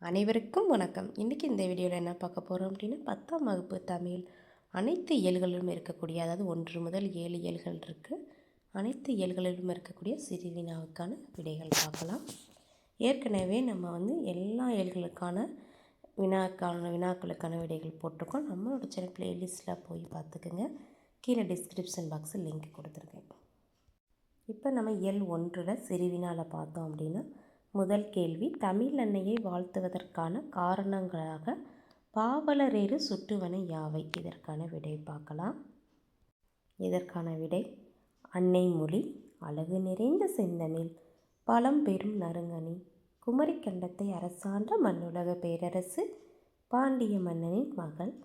அனைவருக்கும் வணக்கம். இன்றைக்கி இந்த வீடியோவில் என்ன பார்க்க போகிறோம் அப்படின்னா 10ஆம் வகுப்பு தமிழ் அனைத்து இயல்களிலும் இருக்கக்கூடிய, அதாவது 1 முதல் 7 இயல்கள் இருக்குது. அனைத்து இயல்களிலும் இருக்கக்கூடிய சிறு வினாவுக்கான விடைகள் பார்க்கலாம். ஏற்கனவே நம்ம எல்லா இயல்களுக்கான வினாக்களுக்கான விடைகள் போட்டிருக்கோம். நம்மளோட சேனல் பிளேலிஸ்ட்டில் போய் பார்த்துக்குங்க. கீழே டிஸ்கிரிப்ஷன் பாக்ஸில் லிங்க் கொடுத்துருக்கேன். இப்போ நம்ம இயல் 1 சிறு வினாவில் பார்த்தோம் அப்படின்னா, முதல் கேள்வி, தமிழ் அன்னையை வாழ்த்துவதற்கான காரணங்களாக பாவலரேறு சுட்டுவன யாவை? இதற்கான விடை பார்க்கலாம். இதற்கான விடை அன்னை மொழி, அழகு நிறைந்த செந்தமிழ், பழம்பெரும் நறுங்கனி, குமரிக்கண்டத்தை அரசாண்ட மண்ணுலக பேரரசு, பாண்டிய மன்னனின் மகள்,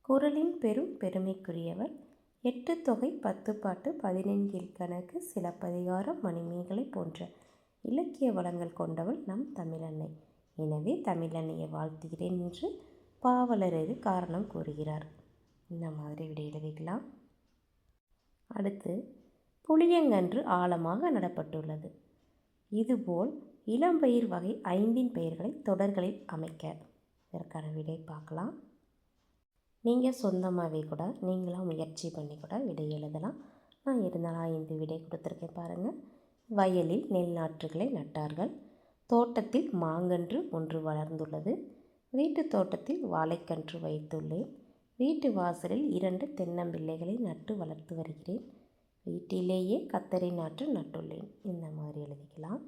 குறளின் பெரும் பெருமைக்குரியவர், 8 தொகை 10 பாட்டு 15 கீழ்கணக்கு சிலப்பதிகாரம் மணிமேகலை போன்ற இலக்கிய வளங்கள் கொண்டவள் நம் தமிழன்னை. எனவே தமிழன்னையை வாழ்த்துகிறேன் என்று பாவலரேறு காரணம் கூறுகிறார். இந்த மாதிரி விடை எழுதிக்கலாம். அடுத்து, புளியங்கன்று ஆழமாக நடப்பட்டுள்ளது. இதுபோல் இளம்பயிர் வகை 5 பெயர்களை தொடர்களில் அமைக்க. இதற்கான விடை பார்க்கலாம். நீங்கள் சொந்தமாகவே கூட நீங்களாக முயற்சி பண்ணி கூட விடை எழுதலாம். நான் இருந்தாலும் 5 விடை கொடுத்துருக்கேன் பாருங்கள். வயலில் நெல் நாற்றுகளை நட்டார்கள். தோட்டத்தில் மாங்கன்று ஒன்று வளர்ந்துள்ளது. வீட்டு தோட்டத்தில் வாழைக்கன்று வைத்துள்ளேன். வீட்டு வாசலில் 2 தென்னம்பிள்ளைகளை நட்டு வளர்த்து வருகிறேன். வீட்டிலேயே கத்தரி நாற்று நட்டுள்ளேன். இந்த மாதிரி எழுதிக்கலாம்.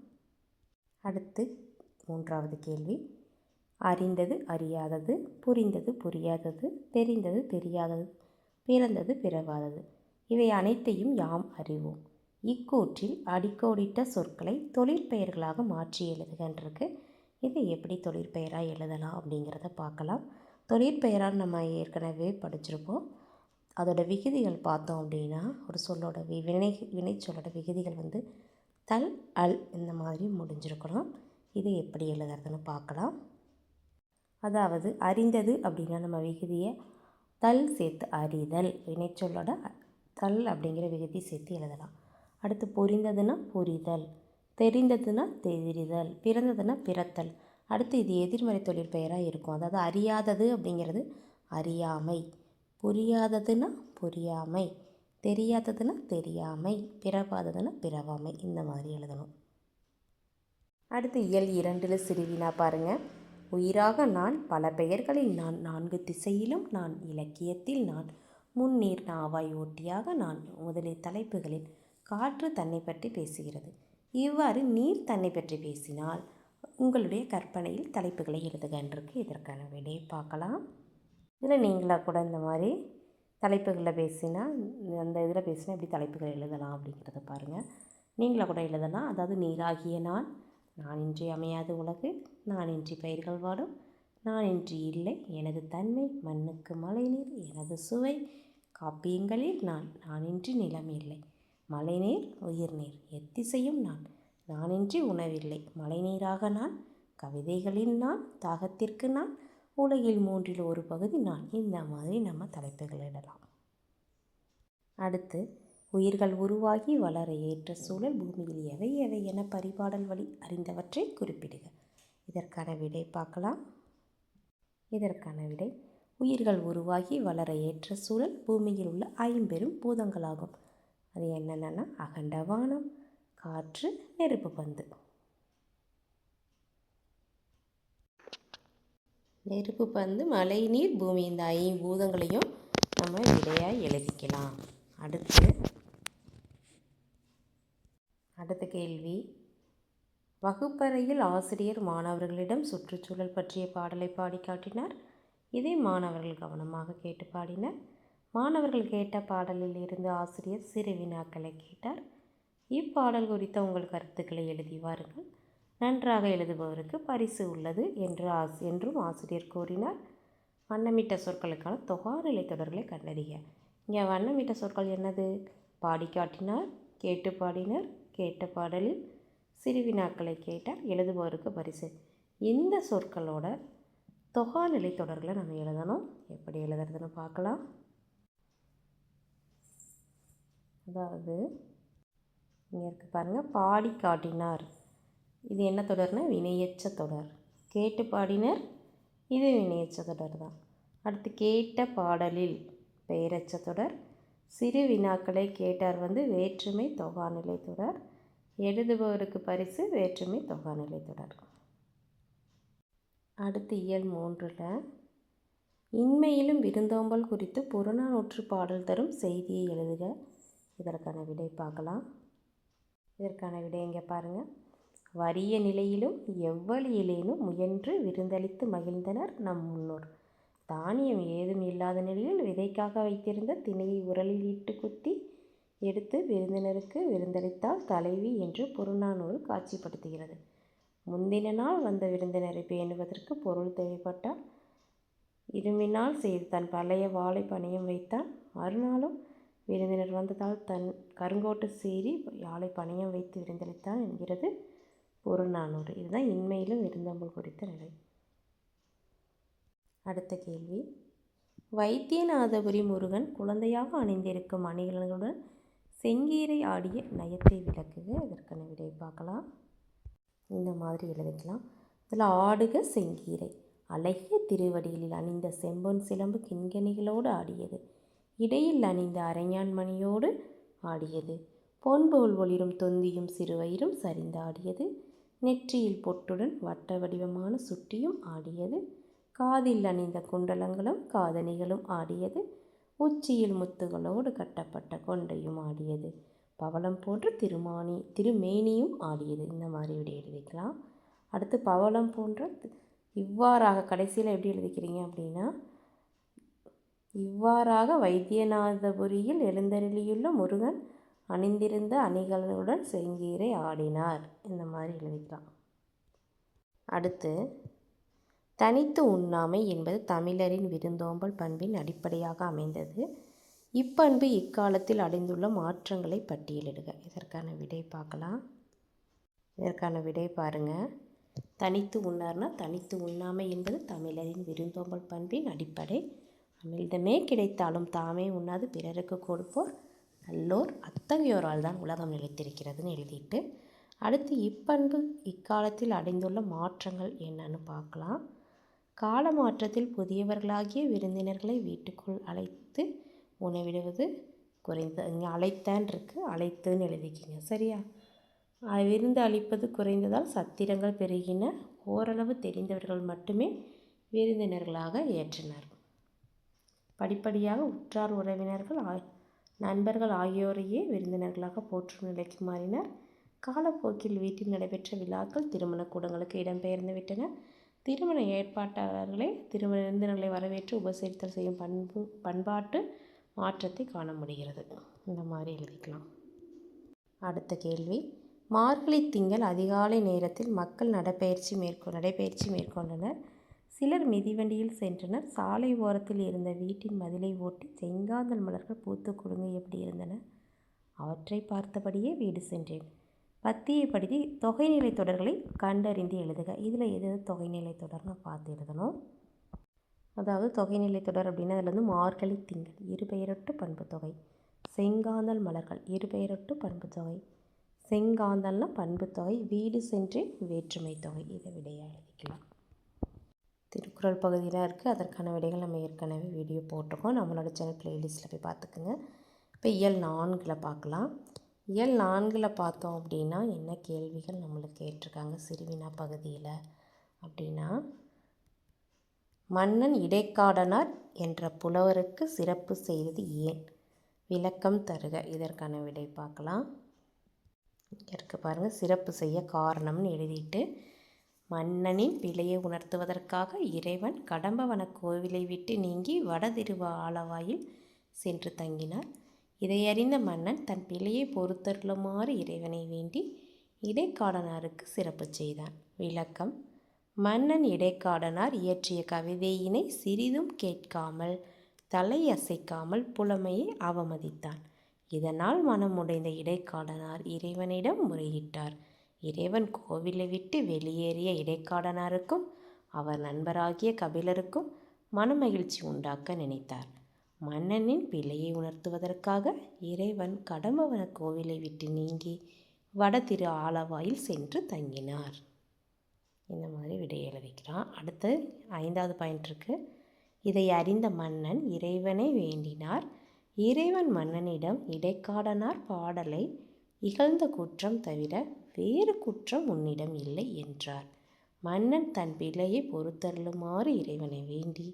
அடுத்து 3வது கேள்வி, அறிந்தது அறியாதது, புரிந்தது புரியாதது, தெரிந்தது தெரியாதது, பிறந்தது பிறவாதது, இவை அனைத்தையும் யாம் அறிவோம். இக்கூற்றில் அடிக்கோடிட்ட சொற்களை தொழிற்பெயர்களாக மாற்றி எழுதுகின்றிருக்கு. இதை எப்படி தொழிற்பெயராக எழுதலாம் அப்படிங்கிறத பார்க்கலாம். தொழிற்பெயராக நம்ம ஏற்கனவே படிச்சிருப்போம். அதோட விகுதிகள் பார்த்தோம் அப்படின்னா, ஒரு சொல்லோட வினை சொல்லோட விகுதிகள் தல் அல் இந்த மாதிரி முடிஞ்சிருக்கணும். இதை எப்படி எழுதுறதுன்னு பார்க்கலாம். அதாவது அறிந்தது அப்படின்னா நம்ம விகுதியை தல் சேர்த்து அறிதல், வினைச்சொல்லோட தல் அப்படிங்கிற விகுதி சேர்த்து எழுதலாம். அடுத்து புரிந்ததுன்னா புரிதல், தெரிந்ததுன்னா தெரிதல், பிறந்ததுன்னா பிறத்தல். அடுத்து இது எதிர்மறை தொழிற்பெயராக இருக்கும். அதாவது அறியாதது அப்படிங்கிறது அறியாமை, புரியாததுன்னா புரியாமை, தெரியாததுன்னா தெரியாமை, பிறவாததுன்னா பிறவாமை. இந்த மாதிரி எழுதணும். அடுத்து இயல் 2 சிறுவினா பாருங்கள். உயிராக நான், பல பெயர்களில் நான், 4 திசையிலும் நான், இலக்கியத்தில் நான், முன்னீர் நாவாய் ஓட்டியாக நான் முதலிய தலைப்புகளில் காற்று தன்னை பற்றி பேசுகிறது. இவ்வாறு நீர் தன்னை பற்றி பேசினால் உங்களுடைய கற்பனையில் தலைப்புகளை எழுதுகின்றிருக்கு. இதற்கான விடையை பார்க்கலாம். இதில் நீங்களாக கூட இந்த மாதிரி தலைப்புகளில் பேசினா, அந்த இதில் பேசினா எப்படி தலைப்புகள் எழுதலாம் அப்படிங்கிறத பாருங்கள். நீங்களாக கூட எழுதலாம். அதாவது நீராகிய நான், நான் இன்றி அமையாது உலகு, நான் இன்றி பயிர்கள் வாடும், நான் இன்றி இல்லை எனது தன்மை, மண்ணுக்கு மழைநீர் எனது சுவை, காப்பியங்களில் நான், நானின்றி நிலம் இல்லை, மழைநீர் உயிர்நீர் எத்திசையும் நான், நானின்றி உணவில்லை, மழைநீராக நான், கவிதைகளில் நான், தாகத்திற்கு நான், உலகில் 3 1 பகுதி நான். இந்த மாதிரி நம்ம தலைப்புகள் இடலாம். அடுத்து, உயிர்கள் உருவாகி வளர ஏற்ற சூழல் பூமியில் எவை எவை என பரிபாடல் வழி அறிந்தவற்றை குறிப்பிடுக. இதற்கான விடை பார்க்கலாம். இதற்கான விடை உயிர்கள் உருவாகி வளர ஏற்ற சூழல் பூமியில் உள்ள 5 பூதங்களாகும். அது என்னென்னா அகண்ட வானம், காற்று, நெருப்பு பந்து. நெருப்பு பந்து, மழை நீர், பூமி, இந்த 5 பூதங்களையும் நம்ம விடையாக எழுதிக்கலாம். அடுத்த கேள்வி, வகுப்பறையில் ஆசிரியர் மாணவர்களிடம் சுற்றுச்சூழல் பற்றிய பாடலை பாடி காட்டினார். இதை மாணவர்கள் கவனமாக கேட்டு பாடினர். மாணவர்கள் கேட்ட பாடலில் இருந்து ஆசிரியர் சிறு வினாக்களை கேட்டார். இப்பாடல் குறித்த உங்கள் கருத்துக்களை எழுதி வாருங்கள். நன்றாக எழுதுபவருக்கு பரிசு உள்ளது என்றும் ஆசிரியர் கூறினார். வண்ணமிட்ட சொற்களுக்கான தொகாநிலை தொடர்களை கண்டறிக. இங்கே வண்ணமிட்ட சொற்கள் என்னது? பாடி காட்டினார், கேட்டு பாடினர், கேட்ட பாடலில் சிறு வினாக்களை கேட்டார், எழுதுபவருக்கு பரிசு. இந்த சொற்களோட தொகாநிலை தொடர்களை நம்ம எழுதணும். எப்படி எழுதுறதுன்னு பார்க்கலாம். அதாவது இங்கே இருக்குது பாருங்கள், பாடி காட்டினார். இது என்ன தொடர்னா வினையெச்ச தொடர். கேட்டு பாடினர், இது வினையெச்ச தொடர் தான். அடுத்து கேட்ட பாடலில் பெயரெச்ச தொடர். சிறு வினாக்களை கேட்டார் வேற்றுமை தொகாநிலை தொடர். எழுதுபவருக்கு பரிசு வேற்றுமை தொகாநிலை தொடர். அடுத்து இயல் 3 இன்மையிலும் விருந்தோம்பல் குறித்து புறநானூற்று பாடல் தரும் செய்தியை எழுதுக. இதற்கான விடை பார்க்கலாம். இதற்கான விடை இங்கே பாருங்கள். வறிய நிலையிலும் எவ்வழியிலேனும் முயன்று விருந்தளித்து மகிழ்ந்தனர் நம் முன்னோர். தானியம் ஏதும் இல்லாத நிலையில் விதைக்காக வைத்திருந்த திணையை உரலில் இட்டு குத்தி எடுத்து விருந்தினருக்கு விருந்தளித்தால் தலைவி என்று புறநானூறு காட்சிப்படுத்துகிறது. முந்தின நாள் வந்த விருந்தினரை பேணுவதற்கு பொருள் தேவைப்பட்டால் இரும்பினால் செய்து தன் பழைய வாளை பணியம் வைத்தான். மறுநாளும் விருந்தினர் வந்ததால் தன் கருங்கோட்டு சீறி யாழை பணியம் வைத்து விருந்தளித்தான் என்கிறது புறநானூறு. இதுதான் இன்மையிலும் விருந்தோம்பல் குறித்த நிலை. அடுத்த கேள்வி, வைத்தியநாதபுரி முருகன் குழந்தையாக அணிந்திருக்கும் அணிகலன்களுடன் செங்கீரை ஆடிய நயத்தை விளக்குக. இதற்கான விடை பார்க்கலாம். இந்த மாதிரி எழுதிக்கலாம். இதில் ஆடுக செங்கீரை அழகிய திருவடிகளில் அணிந்த செம்பொன் சிலம்பு கிண்கணிகளோடு ஆடியது. இடையில் அணிந்த அரைஞான் மணியோடு ஆடியது. பொன்போல் ஒளிரும் தொந்தியும் சிறுவயிரும் சரிந்து ஆடியது. நெற்றியில் பொட்டுடன் வட்ட வடிவமான சுட்டியும் ஆடியது. காதில் அணிந்த குண்டலங்களும் காதணிகளும் ஆடியது. உச்சியில் முத்துகளோடு கட்டப்பட்ட கொண்டையும் ஆடியது. பவளம் போன்ற திருமேனியும் ஆடியது. இந்த மாதிரி விடை எழுதிக்கலாம். அடுத்து பவளம் போன்ற இவ்வாறாக கடைசியில் எப்படி எழுதிக்கிறீங்க அப்படின்னா, இவ்வாறாக வைத்தியநாதபுரியில் எழுந்தருளியுள்ள முருகன் அணிந்திருந்த அணிகளுடன் செங்கீரை ஆடினார். இந்த மாதிரி எழுதிக்கலாம். அடுத்து தனித்து உண்ணாமை என்பது தமிழரின் விருந்தோம்பல் பண்பின் அடிப்படையாக அமைந்தது. இப்பண்பு இக்காலத்தில் அடைந்துள்ள மாற்றங்களை பட்டியலிடுக. இதற்கான விடை பார்க்கலாம். இதற்கான விடை பாருங்கள். தனித்து உண்ணார்னா தனித்து உண்ணாமை என்பது தமிழரின் விருந்தோம்பல் பண்பின் அடிப்படை. அமிழ்தமே கிடைத்தாலும் தாமே உண்ணாது பிறருக்கு கொடுப்போர் நல்லோர், அத்தகையோரால் தான் உலகம் நிலைத்திருக்கிறதுன்னு எழுதிட்டு, அடுத்து இப்பண்பு இக்காலத்தில் அடைந்துள்ள மாற்றங்கள் என்னன்னு பார்க்கலாம். கால மாற்றத்தில் புதியவர்களாகிய விருந்தினர்களை வீட்டுக்குள் அழைத்து உணவிடுவது குறைந்த. இங்கே அழைத்தான் இருக்கு, அழைத்துன்னு எழுதிக்கிங்க. சரியா? விருந்து அளிப்பது குறைந்ததால் சத்திரங்கள் பெருகின. ஓரளவு தெரிந்தவர்கள் மட்டுமே விருந்தினர்களாக ஏற்றனர். படிப்படியாக உற்றார் உறவினர்கள் நண்பர்கள் ஆகியோரையே விருந்தினர்களாக போற்றும் நிலைக்கு மாறினர். காலப்போக்கில் வீட்டில் நடைபெற்ற விழாக்கள் திருமண கூடங்களுக்கு இடம்பெயர்ந்து விட்டன. திருமண ஏற்பாட்டாளர்களே திருமண விருந்தினர்களை வரவேற்று உபசரித்தல் செய்யும் பண்பாட்டு மாற்றத்தை காண முடிகிறது. இந்த மாதிரி எழுதிக்கலாம். அடுத்த கேள்வி, மார்கழி திங்கள் அதிகாலை நேரத்தில் மக்கள் நடைபயிற்சி மேற்கொண்டனர். சிலர் மிதிவண்டியில் சென்றனர். சாலை ஓரத்தில் இருந்த வீட்டின் மதிலை ஓட்டி செங்காந்தல் மலர்கள் பூத்து குலுங்க எப்படி இருந்தன, அவற்றை பார்த்தபடியே வீடு சென்றேன். பத்தியை படித்து தொகைநிலை தொடர்களை கண்டறிந்து எழுதுக. இதில் எது தொகைநிலை தொடர்னு பார்த்து எழுதணும். அதாவது தொகைநிலை தொடர் அப்படின்னா அதில் மார்கழி திங்கள் இருபெயரொட்டு பண்பு தொகை, செங்காந்தல் மலர்கள் இருபெயரொட்டு பண்பு தொகை, செங்காந்தல்னா பண்பு தொகை, வீடு சென்றேன் வேற்றுமை தொகை. இதை விடையாக எழுதிக்கலாம். திருக்குறள் பகுதியில் இருக்குது. அதற்கான விடைகள் நம்ம ஏற்கனவே வீடியோ போட்டிருக்கோம். நம்மளோட சேனல் ப்ளேலிஸ்ட்டில் போய் பார்த்துக்குங்க. இப்போ இயல் 4 பார்க்கலாம். இயல் 4 பார்த்தோம் அப்படின்னா என்ன கேள்விகள் நம்மளுக்கு கேட்டிருக்காங்க சிறுவினா பகுதியில் அப்படின்னா, மன்னன் இடைக்காடனார் என்ற புலவருக்கு சிறப்பு செய்தது ஏன், விளக்கம் தருக. இதற்கான விடை பார்க்கலாம். இருக்கு பாருங்கள். சிறப்பு செய்ய காரணம்னு எழுதிட்டு, மன்னனின் பிழையை உணர்த்துவதற்காக இறைவன் கடம்பவன கோவிலை விட்டு நீங்கி வடதிருவ ஆலவாயில் சென்று தங்கினார். இதையறிந்த மன்னன் தன் பிழையை பொறுத்தருளுமாறு இறைவனை வேண்டி இடைக்காடனாருக்கு சிறப்பு செய்தான். விளக்கம், மன்னன் இடைக்காடனார் இயற்றிய கவிதையினை சிறிதும் கேட்காமல் தலை அசைக்காமல் புலமையை அவமதித்தான். இதனால் மனமுடைந்த இடைக்காடனார் இறைவனிடம் முறையிட்டார். இறைவன் கோவிலை விட்டு வெளியேறிய இடைக்காடனாருக்கும் அவர் நண்பராகிய கபிலருக்கும் மனமகிழ்ச்சி உண்டாக்க நினைத்தார். மன்னனின் பிழையை உணர்த்துவதற்காக இறைவன் கடம்பவன கோவிலை விட்டு நீங்கி வட திரு ஆலவாயில் சென்று தங்கினார். இந்த மாதிரி விடை எழுதிக்கலாம். அடுத்து 5வது பாயிண்ட் இருக்குது. இதை அறிந்த மன்னன் இறைவனை வேண்டினார். இறைவன் மன்னனிடம் இடைக்காடனார் பாடலை இகழ்ந்த குற்றம் தவிர வேறு குற்றம் உன்னிடம் இல்லை என்றார். மன்னன் தன் பிள்ளையை பொறுத்தருளுமாறு இறைவனை வேண்டி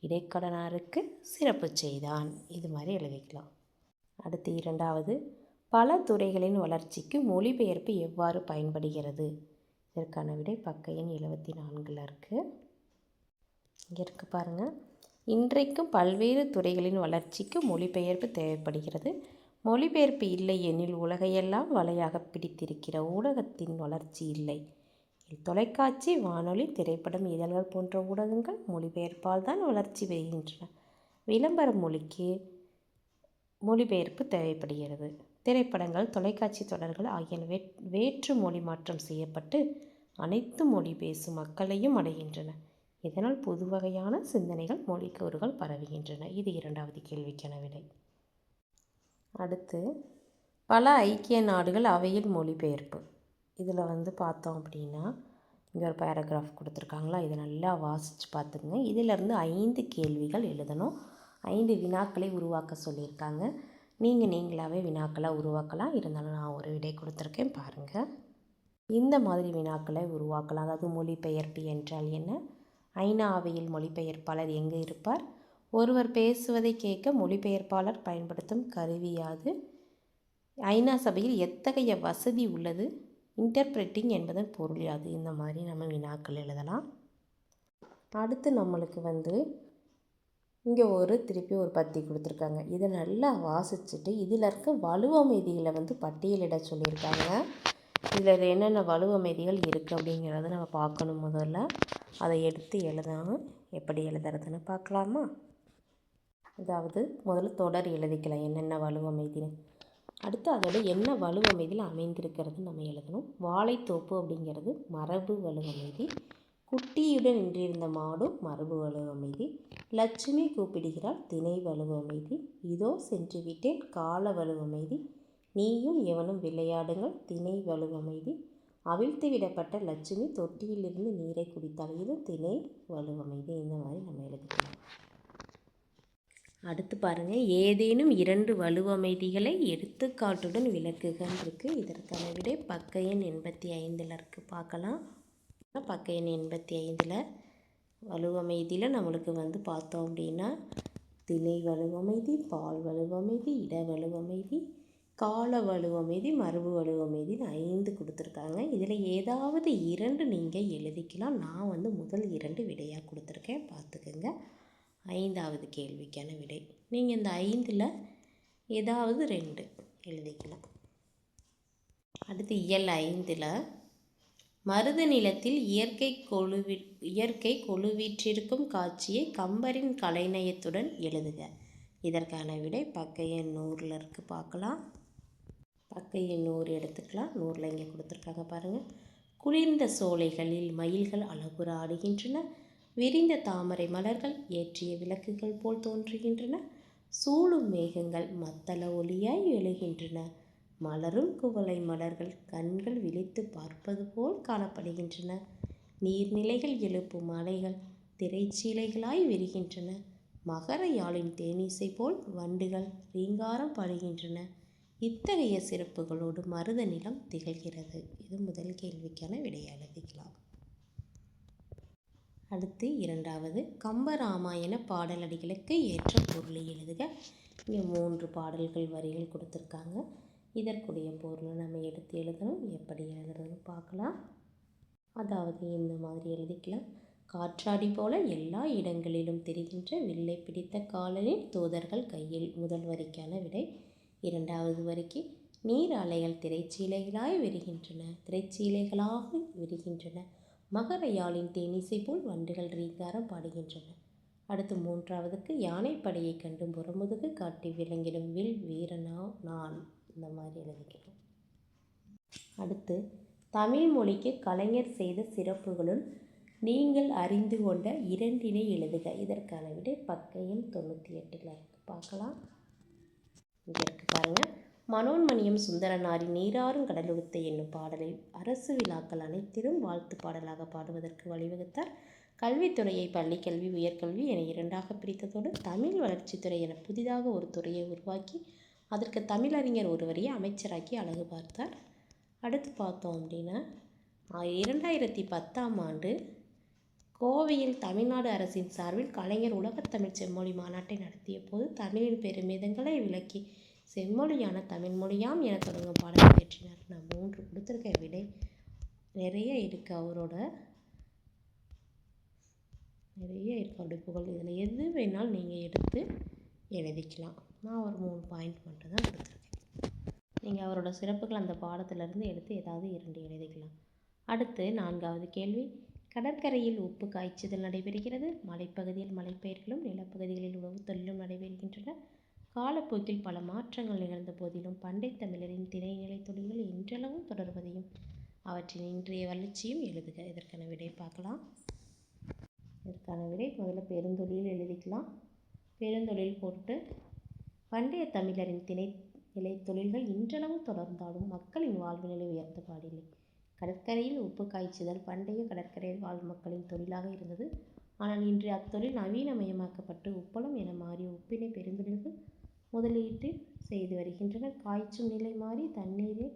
இடைக்கடனாருக்கு சிறப்பு செய்தான். இது மாதிரி எழுதிக்கலாம். அடுத்து 2வது, பல துறைகளின் வளர்ச்சிக்கு மொழிபெயர்ப்பு எவ்வாறு பயன்படுகிறது? இதற்கான விடை பக்க எண் 74 இருக்குது. இங்கே இருக்குது பாருங்கள். இன்றைக்கும் பல்வேறு துறைகளின் வளர்ச்சிக்கு மொழிபெயர்ப்பு தேவைப்படுகிறது. மொழிபெயர்ப்பு இல்லை எனில் உலகையெல்லாம் வலையாக பிடித்திருக்கிற ஊடகத்தின் வளர்ச்சி இல்லை. தொலைக்காட்சி, வானொலி, திரைப்படம், இதழ்கள் போன்ற ஊடகங்கள் மொழிபெயர்ப்பால் தான் வளர்ச்சி பெறுகின்றன. விளம்பர மொழிக்கு மொழிபெயர்ப்பு தேவைப்படுகிறது. திரைப்படங்கள், தொலைக்காட்சி தொடர்கள் ஆகியன வேற்று மொழி மாற்றம் செய்யப்பட்டு அனைத்து மொழி பேசும் மக்களையும் அடைகின்றன. இதனால் புது வகையான சிந்தனைகள், மொழிக்கூறுகள் பரவுகின்றன. இது 2வது கேள்விக்கான விடை. அடுத்து, பல ஐக்கிய நாடுகள் அவையில் மொழிபெயர்ப்பு. இதில் பார்த்தோம் அப்படின்னா இங்கே ஒரு பேராகிராஃப் கொடுத்துருக்காங்களா, இதை நல்லா வாசித்து பார்த்துங்க. இதிலேருந்து 5 கேள்விகள் எழுதணும். 5 வினாக்களை உருவாக்க சொல்லியிருக்காங்க. நீங்களாகவே வினாக்களாக உருவாக்கலாம். இருந்தாலும் நான் ஒரு விடை கொடுத்துருக்கேன் பாருங்கள். இந்த மாதிரி வினாக்களை உருவாக்கலாம். அதாவது மொழிபெயர்ப்பு என்றால் என்ன? ஐநா அவையில் மொழிபெயர்ப்பாளர் எங்கே இருப்பார்? ஒருவர் பேசுவதை கேட்க மொழிபெயர்ப்பாளர் பயன்படுத்தும் கருவியாது? ஐநா சபையில் எத்தகைய வசதி உள்ளது? இன்டர்பிரெட்டிங் என்பதன் பொருள் யாது? இந்த மாதிரி நம்ம வினாக்கள் எழுதலாம். அடுத்து நம்மளுக்கு இங்கே திருப்பி ஒரு பத்தி கொடுத்துருக்காங்க. இதை நல்லா வாசிச்சுட்டு இதில் இருக்க வலுவமைதிகளை பட்டியலிட சொல்லியிருக்காங்க. இதில் என்னென்ன வலுவமைதிகள் இருக்குது அப்படிங்கிறத நம்ம பார்க்கணும். முதல்ல அதை எடுத்து எழுதணும். எப்படி எழுதுறதுன்னு பார்க்கலாமா? அதாவது முதல்ல தொடர் எழுதிக்கலாம், என்னென்ன வலுவமைதின்னு. அடுத்து அதோட என்ன வலுவமைதியில் அமைந்திருக்கிறது நம்ம எழுதணும். வாழைத்தோப்பு அப்படிங்கிறது மரபு வலுவமைதி. குட்டியுடன் நின்றிருந்த மாடும் மரபு வலுவமைதி. லட்சுமி கூப்பிடுகிறாள் திணை வலுவமைதி. இதோ சென்று விட்டேன் கால வலுவமைதி. நீயும் எவனும் விளையாடுங்கள் திணை வலுவமைதி. அவிழ்த்து விடப்பட்ட லட்சுமி தொட்டியிலிருந்து நீரை குடித்தாள். இது திணை வலுவமைதி. இந்த மாதிரி நம்ம எழுதிக்கலாம். அடுத்து பாருங்கள், ஏதேனும் 2 வலுவமைதிகளை எடுத்துக்காட்டுடன் விளக்குகன்னு இருக்குது. இதற்கான விடை பக்க எண் 85 இருக்குது. பார்க்கலாம். பக்க எண் 85 வலுவமைதியில் நம்மளுக்கு பார்த்தோம் அப்படின்னா திணை வலுவமைதி, பால் வலுவமைதி, இட வலுவமைதி, கால வலுவமைதி, மரபு வலுவமைதின்னு 5 கொடுத்துருக்காங்க. இதில் ஏதாவது 2 நீங்கள் எழுதிக்கலாம். நான் முதல் 2 விடையாக கொடுத்துருக்கேன், பார்த்துக்குங்க. 5வது கேள்விக்கான விடை நீங்கள் இந்த 5ல் ஏதாவது 2 எழுதிக்கலாம். அடுத்து இயல் 5ல் மருத நிலத்தில் இயற்கை கொழுவிற்றிருக்கும் காட்சியை கம்பரின் கலைநயத்துடன் எழுதுக. இதற்கான விடை பக்க எண் 100 இருக்குது. பார்க்கலாம். பக்க எண் 100 எடுத்துக்கலாம். 100 இங்கே கொடுத்துருக்காங்க பாருங்கள். குளிர்ந்த சோலைகளில் மயில்கள் அழகுற ஆடுகின்றன. விரிந்த தாமரை மலர்கள் ஏற்றிய விளக்குகள் போல் தோன்றுகின்றன. சூழும் மேகங்கள் மத்தள ஒளியாய் எழுகின்றன. மலரும் குவளை மலர்கள் கண்கள் விழித்து பார்ப்பது போல் காணப்படுகின்றன. நீர்நிலைகள் எழுப்பும் அலைகள் திரைச்சீலைகளாய் விரிகின்றன. மகர யாழின் தேனீசை போல் வண்டுகள் ரீங்காரம் பாடுகின்றன. இத்தகைய சிறப்புகளோடு மருத நிலம் திகழ்கிறது. இது முதல் கேள்விக்கான விடையை எழுதிக்கலாம். அடுத்து 2வது, கம்பராமாயண பாடலடிகளுக்கு ஏற்ற பொருளை எழுதுக. இங்கே 3 பாடல்கள் வரிகள் கொடுத்துருக்காங்க. இதற்குரிய பொருளை நம்ம எடுத்து எழுதணும். எப்படி எழுதுறதுன்னு பார்க்கலாம். அதாவது இந்த மாதிரி எழுதிக்கலாம். காற்றாடி போல எல்லா இடங்களிலும் தெரிகின்ற வில்லை பிடித்த காலனின் தூதர்கள் கையில். முதல் வரிக்கான விடை. 2வது வரிக்கு நீர் அலைகள் திரைச்சீலைகளாக விரிகின்றன. மகர யாழின் தேனீசை போல் வண்டுகள் ரீங்காரம் பாடுகின்றன. அடுத்து 3வதுக்கு யானைப்படையை கண்டு புறமுதுகு காட்டி விளங்கிடும் வில் வீரனா நான். இந்த மாதிரி எழுதிக்கிறோம். அடுத்து தமிழ் மொழிக்கு கலைஞர் செய்த சிறப்புகளுள் நீங்கள் அறிந்து கொண்ட 2 எழுதுக. இதற்கான விடை பக்க எண் 98 இருக்குது. பார்க்கலாம். இங்கே இருக்குது பாருங்கள். மனோன்மணியம் சுந்தரனாரின் நீராறும் கடலுடுத்த என்னும் பாடலை அரசு விழாக்கள் அனைத்திலும் வாழ்த்து பாடலாக பாடுவதற்கு வழிவகுத்தார். கல்வித்துறையை பள்ளிக்கல்வி, உயர்கல்வி என இரண்டாக பிரித்ததோடு தமிழ் வளர்ச்சித்துறை என புதிதாக ஒரு துறையை உருவாக்கி அதற்கு தமிழறிஞர் ஒருவரையே அமைச்சராக்கி அழகு பார்த்தார். அடுத்து பார்த்தோம் அப்படின்னா 2010ஆம் ஆண்டு கோவையில் தமிழ்நாடு அரசின் சார்பில் கலைஞர் உலகத்தமிழ் செம்மொழி மாநாட்டை நடத்திய போது தமிழின் பெருமிதங்களை விளக்கி செம்மொழியான தமிழ் மொழியாம் என தொடங்கும் பாடலை இயற்றினார். நான் 3 கொடுத்துருக்க விடை நிறைய இருக்குது, அவரோட நிறைய இருக்குது அப்படிப்புகள். இதில் எது வேணாலும் நீங்கள் எடுத்து எழுதிக்கலாம். நான் ஒரு 3 பாயிண்ட் மட்டும் தான் கொடுத்துருக்கேன். நீங்கள் அவரோட சிறப்புகள் அந்த பாடத்திலிருந்து எடுத்து ஏதாவது 2 எழுதிக்கலாம். அடுத்து 4வது கேள்வி. கடற்கரையில் உப்பு காய்ச்சுதல் நடைபெறுகிறது. மலைப்பகுதியில் மலைப்பயிர்களும் நிலப்பகுதிகளில் உழவு தொழிலும் நடைபெறுகின்றன. காலப்போக்கில் பல மாற்றங்கள் நிகழ்ந்த போதிலும் பண்டை தமிழரின் திணைநிலை தொழில்கள் இன்றளவும் தொடர்வதையும் அவற்றின் இன்றைய வளர்ச்சியும் எழுதுக. இதற்கான விடை பார்க்கலாம். இதற்கான விடை முதல்ல பெருந்தொழில் எழுதிக்கலாம். பெருந்தொழில் போட்டு பண்டைய தமிழரின் திணைநிலை தொழில்கள் இன்றளவும் தொடர்ந்தாலும் மக்களின் வாழ்வு நிலை உயர்த்த பாடில்லை. கடற்கரையில் உப்பு காய்ச்சுதல் பண்டைய கடற்கரையில் வாழும் மக்களின் தொழிலாக இருந்தது. ஆனால் இன்று அத்தொழில் நவீனமயமாக்கப்பட்டு உப்பளம் என மாறி உப்பினை பெருந்தொழில்கள் முதலீட்டு செய்து வருகின்றனர். காய்ச்சும் நிலை மாறி தண்ணீரை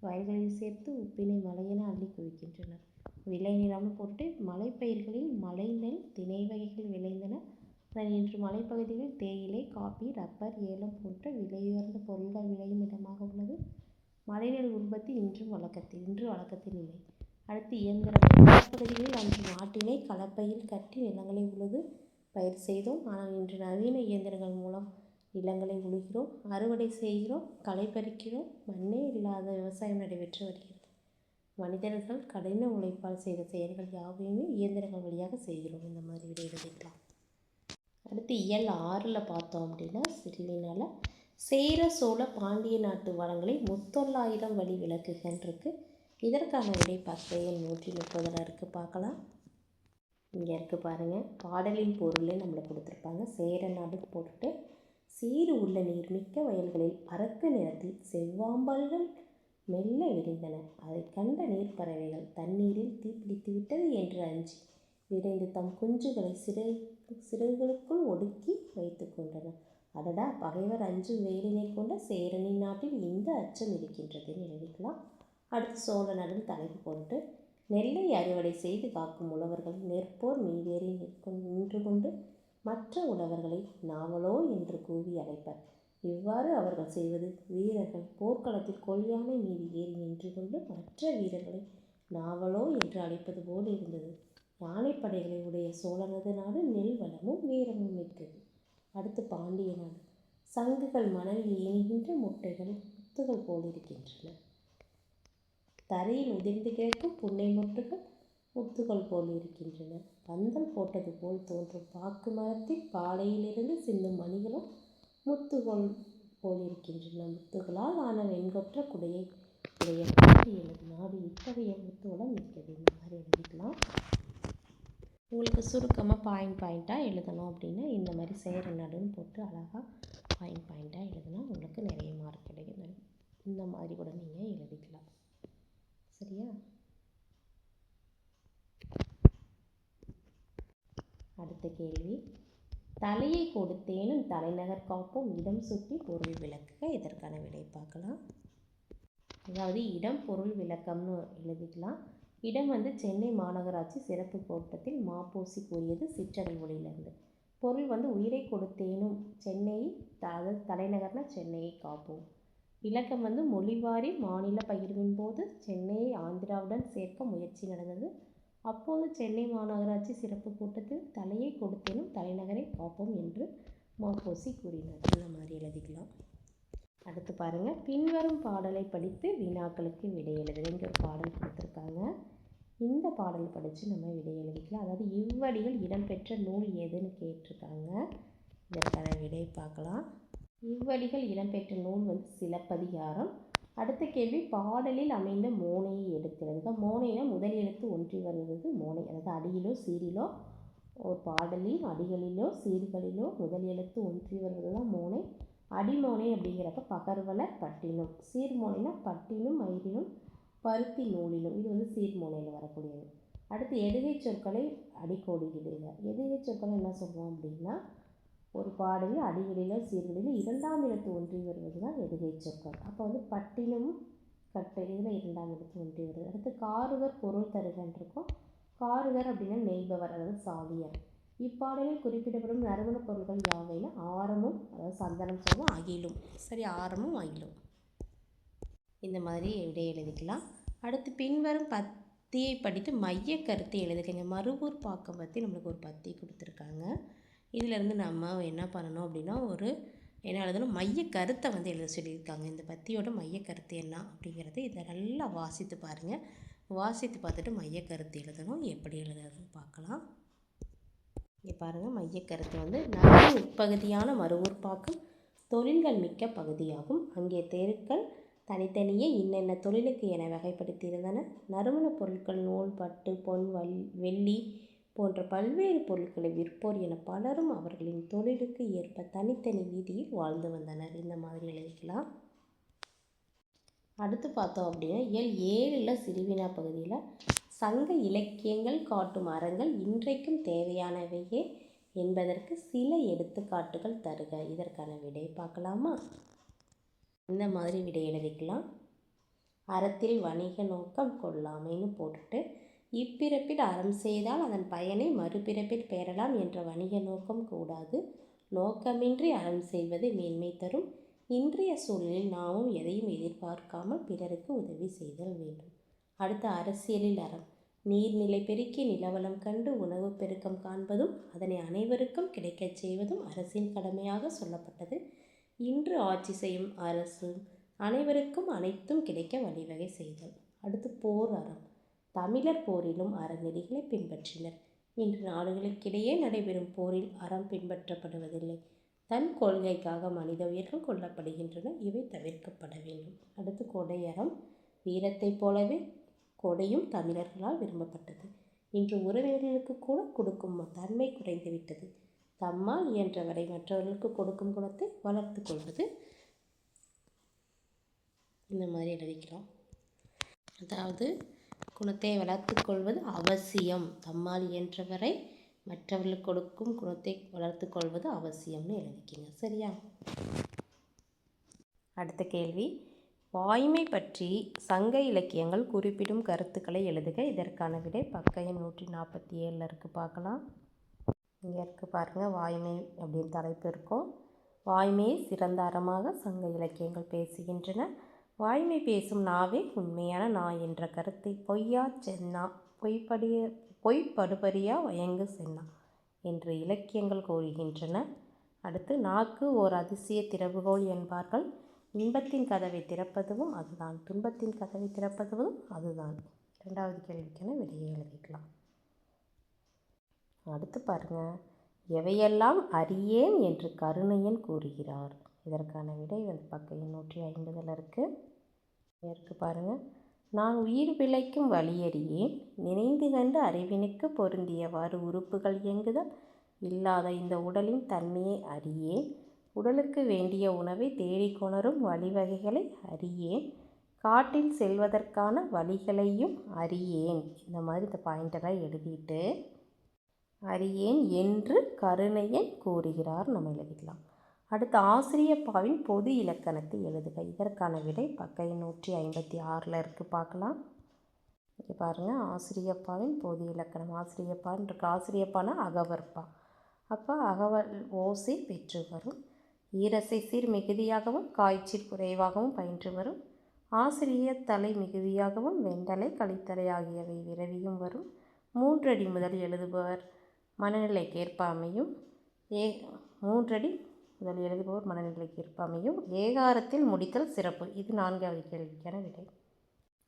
வயல்களில் சேர்த்து உப்பினை மலையென அள்ளி குவிக்கின்றனர். விளைநிலம் போட்டு மலைப்பயிர்களில் மலை நெல் திணை வகைகள் விளைந்தன. ஆனால் இன்று மலைப்பகுதிகளில் தேயிலை, காபி, ரப்பர், ஏலம் போன்ற விலையுயர்ந்த பொருட்கள் விளையும் இடமாக உள்ளது. மலைநெல் உற்பத்தி இன்று வழக்கத்தில் இல்லை. அடுத்து இயந்திரம். பகுதிகளில் அன்று நாட்டினை கலப்பையில் கட்டி நிலங்களை உழுது பயிர் செய்தோம். ஆனால் இன்று நவீன இயந்திரங்கள் மூலம் நிலங்களை உழுகிறோம், அறுவடை செய்கிறோம், களை பறிக்கிறோம். மண்ணே இல்லாத விவசாயம் நடைபெற்று வருகிறது. மனிதர்கள் கடின உழைப்பால் செய்த செயல்கள் யாவையுமே இயந்திரங்கள் வழியாக செய்கிறோம். இந்த மாதிரி விடை எழுதிக்கலாம். அடுத்து இயல் 6ல் பார்த்தோம் அப்படின்னா சிறுவினால சேர சோழ பாண்டிய நாட்டு வளங்களை 3900 வழி விளக்குகின்றிருக்கு. இதற்கான விடை பார்க்க எண் 130 இருக்குது, பார்க்கலாம். இங்கே இருக்குது பாருங்கள். பாடலின் பொருளே நம்மளை கொடுத்துருப்பாங்க. சேர நாடு போட்டுட்டு சீறு உள்ள நீர் மிக்க வயல்களில் அரக்கு நிறத்தில் செவ்வாம்பல்கள் மெல்ல விரிந்தன. அதை கண்ட நீர்ப்பறவைகள் தண்ணீரில் தீப்பிடித்து விட்டது என்று அஞ்சி விரைந்து தம் குஞ்சுகளை சிறகுகளுக்குள் ஒடுக்கி வைத்து கொண்டன. அடடா, பகைவர் அஞ்சும் வேலினை கொண்ட சேரனின் நாட்டில் இந்த அச்சம் இருக்கின்றதுன்னு எழுதிக்கலாம். அடுத்து சோழ நாடுன்னு தலைப்பு போட்டு நெல்லை அறுவடை செய்து காக்கும் உழவர்கள் நெற்போர் மீதேறி நின்று கொண்டு மற்ற உழவர்களை நாவலோ என்று கூவி அழைப்பர். இவ்வாறு அவர்கள் செய்வது வீரர்கள் போர்க்களத்தில் கொல்யானை மீது ஏறி நின்று கொண்டு மற்ற வீரர்களை நாவலோ என்று அழைப்பது போல் இருந்தது. யானைப்படைகளை உடைய சோழனது நாடு நெல் வளமும் வீரமும் மிக்கது. அடுத்து பாண்டிய நாடு. சங்குகள் மணலில் ஏணுகின்ற முட்டைகள் முத்துகள் போல் இருக்கின்றன. தரையில் உதிர்ந்து கிடக்கும் புன்னை மொட்டுகள் முத்துகள் போல் இருக்கின்றன. பந்தல் போட்டது போல் தோன்றும் பாக்கு மரத்தில் பாலையிலிருந்து சிந்தும் மணிகளும் முத்துகள் போல் இருக்கின்றன. முத்துகளால் ஆன வெண்கொற்ற குடையை உடைய பாண்டியனது நாடு இத்தகைய முத்துவளம் இருக்கிறது. இந்த மாதிரி எழுதிக்கலாம். உங்களுக்கு சுருக்கமாக பாயிண்டாக எழுதணும் அப்படின்னா இந்த மாதிரி சேர நடுன்னு போட்டு அழகாக பாயிண்டாக எழுதுனா உங்களுக்கு நிறைய மார்க் கிடைக்கும். இந்த மாதிரி கூட நீங்கள் எழுதிக்கலாம். சரியா? அடுத்த கேள்வி. தலையை கொடுத்தேனும் தலைநகர் காப்போம் இடம் சுட்டி பொருள் விளக்குக. இதற்கான விடை பார்க்கலாம். அதாவது இடம் பொருள் விளக்கம்னு எழுதிக்கலாம். இடம் சென்னை மாநகராட்சி சிறப்பு கோட்டத்தில் மாப்போசி கூறியது சிற்றடல் மொழியிலிருந்து. பொருள் உயிரை கொடுத்தேனும் சென்னை, அதாவது தலைநகர்னா சென்னையை காப்போம். விளக்கம் மொழிவாரி மாநில பகிர்வின் போது சென்னையை ஆந்திராவுடன் சேர்க்க முயற்சி நடந்தது. அப்போது சென்னை மாநகராட்சி சிறப்பு கூட்டத்தில் தலையை கொடுத்தேனும் தலைநகரை காப்போம் என்று மாப்போசி கூறினார். இந்த மாதிரி எழுதிக்கலாம். அடுத்து பாருங்கள். பின்வரும் பாடலை படித்து வினாக்களுக்கு விடை எழுதுக. இங்கே ஒரு பாடல் கொடுத்துருக்காங்க. இந்த பாடல் படித்து நம்ம விடை எழுதிக்கலாம். அதாவது இவ்வடிகள் இடம்பெற்ற நூல் எதுன்னு கேட்டிருக்காங்க. இதற்கான விடை பார்க்கலாம். இவ்வடிகள் இடம்பெற்ற நூல் சிலப்பதிகாரம். அடுத்த கேள்வி. பாடலில் அமைந்த மோனையை எடுக்கிறது. மோனைனா முதல் எழுத்து ஒன்றி வருவது மோனை. அதாவது அடியிலோ சீரிலோ ஒரு பாடலின் அடிகளிலோ சீர்களிலோ முதல் எழுத்து ஒன்றி வருவது தான் மோனை. அடிமோனை அப்படிங்கிறப்ப பகர்வல பட்டினும், சீர்மோனைனா பட்டினும் மயிரினும் பருத்தி நூலிலும், இது வந்து சீர்மோனையில் வரக்கூடியது. அடுத்து எதுகை சொற்களை அடிக்கோடிடுக. எதுகை சொற்களை என்ன சொல்லுவோம் அப்படின்னா, ஒரு பாடலில் அடிகளிலோ சீர்களிலோ இரண்டாம் எழுத்து ஒன்றி வருவது தான் எதுகை சொற்கள். அப்போ வந்து பட்டினும் கட்டு இதில் இரண்டாம் எழுத்து ஒன்றி வருது. அடுத்து காருகர் பொருள் தருகன்றிருக்கும். காருகர் அப்படின்னா நெய்பவர், அதாவது சாலியர். இப்பாடலில் குறிப்பிடப்படும் நறுமணப் பொருட்கள் யாவைனா ஆரமும், அதாவது சந்தனம் சொல்லுவோம், அகிலும். சரி, ஆரமும் அகிலும். இந்த மாதிரி விடை எழுதிக்கலாம். அடுத்து பின்வரும் பத்தியை படித்து மைய கருத்தை எழுதுக்கங்க. மறுவூர் பாக்கம் பற்றி நம்மளுக்கு ஒரு பத்தி கொடுத்துருக்காங்க. இதிலேருந்து நம்ம என்ன பண்ணணும் அப்படின்னா என்ன எழுதணும், மைய கருத்தை வந்து எழுத சொல்லியிருக்காங்க. இந்த பத்தியோட மைய கருத்து என்ன அப்படிங்கிறது இதை நல்லா வாசித்து பாருங்கள். வாசித்து பார்த்துட்டு மைய கருத்து எழுதணும். எப்படி எழுதுறதுன்னு பார்க்கலாம். இங்கே பாருங்கள், மையக்கருத்து வந்து நகரின் உட்பகுதியான மறுவூர்ப்பாக்கம் தொழில்கள் மிக்க பகுதியாகும். அங்கே தெருக்கள் தனித்தனியே இன்னென்ன தொழிலுக்கு என வகைப்படுத்தியிருந்தன. நறுமணப் பொருட்கள், நூல், பட்டு, பொன், வெள்ளி போன்ற பல்வேறு பொருட்களை விற்போர் என பலரும் அவர்களின் தொழிலுக்கு ஏற்ப தனித்தனி வீதியில் வாழ்ந்து வந்தனர். இந்த மாதிரி எழுதிக்கலாம். அடுத்து பார்த்தோம் அப்படின்னா இயல் 7 சிறுவினா பகுதியில் சங்க இலக்கியங்கள் காட்டும் அறங்கள் இன்றைக்கும் தேவையானவையே என்பதற்கு சில எடுத்துக்காட்டுகள் தருக. இதற்கான விடை பார்க்கலாமா? இந்த மாதிரி விடை எழுதிக்கலாம். அறத்தில் வணிக நோக்கம் கொள்ளாமைன்னு போட்டுட்டு, இப்பிறப்பில் அறம் செய்தால் அதன் பயனை மறுபிறப்பில் பெறலாம் என்ற வணிக நோக்கம் கூடாது. நோக்கமின்றி அறம் செய்வது மேன்மை தரும். இன்றைய சூழலில் நாமும் எதையும் எதிர்பார்க்காமல் பிறருக்கு உதவி செய்தல் வேண்டும். அடுத்து அரசியலில் அறம். நீர்நிலை பெருக்கி நிலவளம் கண்டு உணவு பெருக்கம் காண்பதும் அதனை அனைவருக்கும் கிடைக்கச் செய்வதும் அரசின் கடமையாக சொல்லப்பட்டது. இன்று ஆட்சி செய்யும் அரசு அனைவருக்கும் அனைத்தும் கிடைக்க வழிவகை செய்தல். அடுத்து போர் அறம். தமிழர் போரிலும் அறநெறிகளை பின்பற்றினர். இன்று நாடுகளுக்கிடையே நடைபெறும் போரில் அறம் பின்பற்றப்படுவதில்லை. தன் கொள்கைக்காக மனித உயிர்கள் கொல்லப்படுகின்றன. இவை தவிர்க்கப்பட வேண்டும். அடுத்து கொடை அறம். வீரத்தைப் போலவே கொடையும் தமிழர்களால் விரும்பப்பட்டது. இன்று உறவினர்களுக்கு கூட கொடுக்கும் தன்மை குறைந்துவிட்டது. தம்மால் இயன்றவரை மற்றவர்களுக்கு கொடுக்கும் குணத்தை வளர்த்து கொள்வது. இந்த மாதிரி எழுதிக்கிறோம். அதாவது குணத்தை வளர்த்து கொள்வது அவசியம். தம்மால் இயன்றவரை மற்றவர்களுக்கு கொடுக்கும் குணத்தை வளர்த்து கொள்வது அவசியம்னு எழுதிக்கிங்க. சரியா? அடுத்த கேள்வி, வாய்மை பற்றி சங்க இலக்கியங்கள் குறிப்பிடும் கருத்துக்களை எழுதுக. இதற்கான விடை பக்க எண் 147 இருக்குது. பார்க்கலாம். இங்கே இருக்குது பாருங்கள், வாய்மை அப்படின்னு தலைப்பு இருக்கும். வாய்மையை சிறந்த அறமாக சங்க இலக்கியங்கள் பேசுகின்றன. வாய்மை பேசும் நாவே உண்மையான நா என்ற கருத்தை பொய்யா சென்னா பொய்ப்படுபறியா வயங்கு சென்னா என்று இலக்கியங்கள் கூறுகின்றன. அடுத்து, நாக்கு ஓர் அதிசய திறவுகோல் என்பார்கள். இன்பத்தின் கதவை திறப்பதும் அதுதான், துன்பத்தின் கதவை திறப்பதும் அதுதான். இரண்டாவது கேள்விக்கான விடையை எழுதிக்கலாம். அடுத்து பாருங்கள், எவையெல்லாம் அறியேன் என்று கருணையன் கூறுகிறார். இதற்கான விடை வந்து பக்க எண் 150 இருக்குது. பாருங்கள், நான் உயிர் பிழைக்கும் வழியறியேன், நினைந்து கண்டு அறிவினுக்கு பொருந்தியவாறு உறுப்புகள் இயங்குதல் இல்லாத இந்த உடலின் தன்மையை அறியேன், உடலுக்கு வேண்டிய உணவை தேடிக்கொணரும் வழிவகைகளை அறியேன், காட்டில் செல்வதற்கான வழிகளையும் அறியேன். இந்த மாதிரி இந்த பாயிண்டெல்லாம் எழுதிட்டு அறியேன் என்று கருணையன் கூறுகிறார் நம்ம எழுதிக்கலாம். அடுத்து, ஆசிரியப்பாவின் பொது இலக்கணத்தை எழுதுக. இதற்கான விடை பக்க எண் 156 இருக்குது. பார்க்கலாம். இங்கே பாருங்கள், ஆசிரியப்பாவின் பொது இலக்கணம். ஆசிரியப்பான் இருக்கு. ஆசிரியப்பானா அகவற்பா. அப்போ அகவல் ஓசை பெற்று வரும். ஈரசை சீர் மிகுதியாகவும் காய்ச்சீர் குறைவாகவும் பயின்று வரும். ஆசிரிய தலை மிகுதியாகவும் வெண்டலை கழித்தலை ஆகியவை விரவியும் வரும். 3 அடி முதல் எழுதுபவர் மனநிலைக்கு ஏற்ப அமையும். 3 அடி முதல் எழுதுபவர் மனநிலைக்கு ஏற்ப அமையும். ஏகாரத்தில் முடித்தல் சிறப்பு. இது 4வது கேள்விக்கான விடை.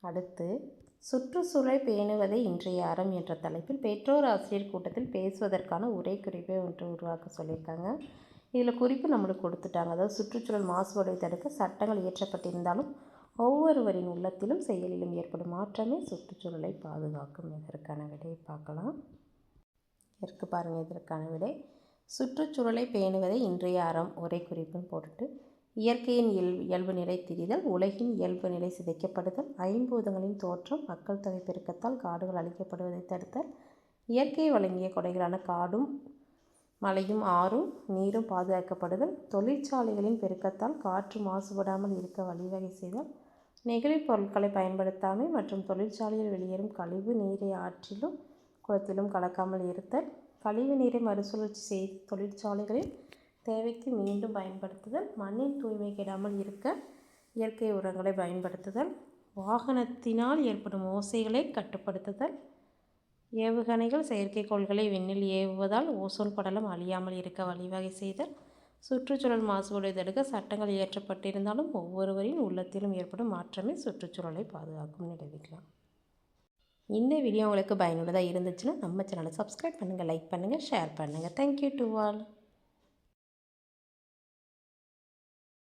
அடுத்து, சுற்றுச்சூழலை பேணுவதை இன்றைய அறம் என்ற தலைப்பில் பெற்றோர் ஆசிரியர் கூட்டத்தில் பேசுவதற்கான உரை குறிப்பை ஒன்று உருவாக்க சொல்லியிருக்காங்க. இதில் குறிப்பு நம்மளுக்கு கொடுத்துட்டாங்க. அதாவது சுற்றுச்சூழல் மாசுபாட்டை தடுக்க சட்டங்கள் இயற்றப்பட்டிருந்தாலும் ஒவ்வொருவரின் உள்ளத்திலும் செயலிலும் ஏற்படும் மாற்றமே சுற்றுச்சூழலை பாதுகாக்கும். இதற்கான விடையை பார்க்கலாம். பாருங்கள், இதற்கான விடை சுற்றுச்சூழலை பேணுவதை இன்றைய அறம் உரை குறிப்புன்னு போட்டுட்டு இயற்கையின் இயல்பு நிலை திரிதல், உலகின் இயல்பு நிலை சிதைக்கப்படுதல், ஐம்பூதங்களின் தோற்றம், மக்கள் தொகை பெருக்கத்தால் காடுகள் அழிக்கப்படுவதை தடுத்தல், இயற்கை வழங்கிய கொடைகளான காடும் மழையும் ஆறும் நீரும் பாதுகாக்கப்படுதல், தொழிற்சாலைகளின் பெருக்கத்தால் காற்று மாசுபடாமல் இருக்க வழிவகை செய்தல், நெகிழி பொருட்களை பயன்படுத்தாமை மற்றும் தொழிற்சாலையில் வெளியேறும் கழிவு நீரை ஆற்றிலும் குளத்திலும் கலக்காமல் இருத்தல், கழிவு நீரை மறுசுழற்சி செய்து தொழிற்சாலைகளில் தேவைக்கு மீண்டும் பயன்படுத்துதல், மண்ணின் தூய்மை கெடாமல் இருக்க இயற்கை உரங்களை பயன்படுத்துதல், வாகனத்தினால் ஏற்படும் ஓசைகளை கட்டுப்படுத்துதல், ஏவுகணைகள் செயற்கைக்கோள்களை விண்ணில் ஏவுவதால் ஓசோன் படலம் அழியாமல் இருக்க வழிவகை செய்தல், சுற்றுச்சூழல் மாசுபாடு தடுக்க சட்டங்கள் இயற்றப்பட்டிருந்தாலும் ஒவ்வொருவரின் உள்ளத்திலும் ஏற்படும் மாற்றமே சுற்றுச்சூழலை பாதுகாக்கும் நினைவிக்கலாம். இந்த வீடியோ உங்களுக்கு பயனுள்ளதாக இருந்துச்சுன்னா நம்ம சேனலை சப்ஸ்கிரைப் பண்ணுங்கள், லைக் பண்ணுங்கள், ஷேர் பண்ணுங்கள். Thank you to all.